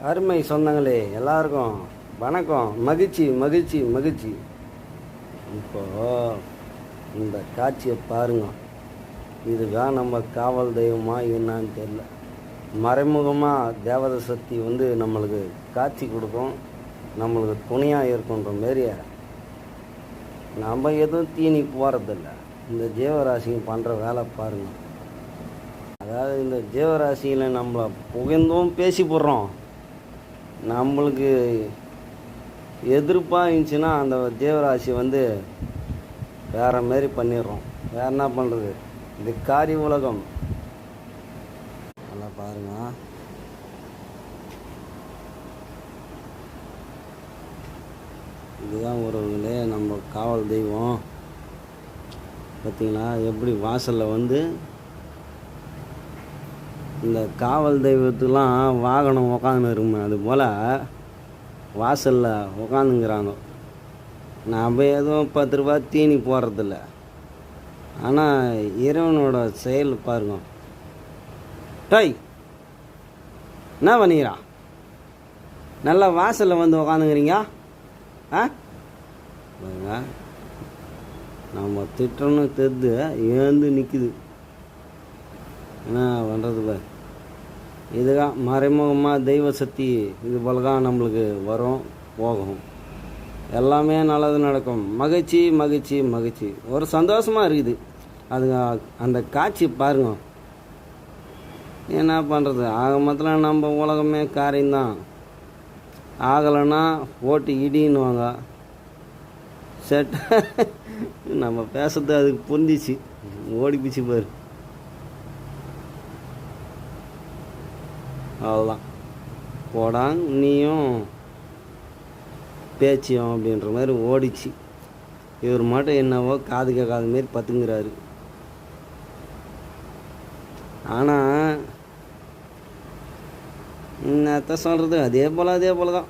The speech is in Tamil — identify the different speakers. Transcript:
Speaker 1: அருமை சொந்தங்களே எல்லாருக்கும் வணக்கம். மகிழ்ச்சி மகிழ்ச்சி மகிழ்ச்சி. இப்போ இந்த காட்சியை பாருங்க. இதுதான் நம்ம காவல் தெய்வமா என்னான்னு தெரியல. மறைமுகமாக தேவத சக்தி நம்மளுக்கு காட்சி கொடுக்கும், நம்மளுக்கு துணையாக இருக்குன்ற மாரி. நம்ம எதுவும் தீனி போகிறதில்ல. இந்த ஜீவராசிங்க பண்ணுற வேலை பாருங்கள். அதாவது இந்த ஜீவராசியில் நம்மளை புகழ்ந்தும் பேசி போடுறோம். நம்மளுக்கு எதிர்ப்பாக இருந்துச்சுன்னா அந்த ஜீவராசி வேறு மாரி பண்ணிடுறோம். வேறு என்ன பண்ணுறது? இது காரி உலகம். நல்லா பாருங்க. இதுதான் உறவுகளே நம்ம காவல் தெய்வம். பார்த்தீங்களா எப்படி வாசலில் இந்த காவல் தெய்வத்துக்கெலாம் வாகனம் உக்காந்துன்னு இருக்குமே, அது போல் வாசலில் உக்காந்துங்கிறாங்க. நாம் எதுவும் 10 ரூபா தீனி போடுறதில்ல. ஆனால் இறைவனோட செயல் பாருங்க. டேய் என்ன பண்ணிக்கிறா? நல்லா வாசலில் உக்காந்துங்கிறீங்க. பாருங்க, நம்ம திட்டம்னு தெரிது ஏந்து நிற்குது. என்ன பண்ணுறது? இதுதான் மறைமுகமாக தெய்வ சக்தி. இது போல தான் நம்மளுக்கு வரும் போகும். எல்லாமே நல்லது நடக்கும். மகிழ்ச்சி மகிழ்ச்சி மகிழ்ச்சி. ஒரு சந்தோஷமாக இருக்குது. அது அந்த காட்சி பாருங்க. என்ன பண்ணுறது? ஆக மொத்தத்தில் நம்ம உலகமே காரியம்தான். ஆகலைன்னா ஓட்டு இடின்னுவாங்க. செட் நம்ம பேசுறது அதுக்கு புரிஞ்சிச்சு, ஓடிப்பிச்சு பாரு. அவ்வளோதான். போடாங் நீயும் பேச்சியும் அப்படின்ற மாதிரி ஓடிச்சு. இவர் மட்டும் என்னவோ காது கேட்காத மாரி பத்துங்கிறாரு. ஆனால் என்னத்த சொல்கிறது? அதே போல் தான்.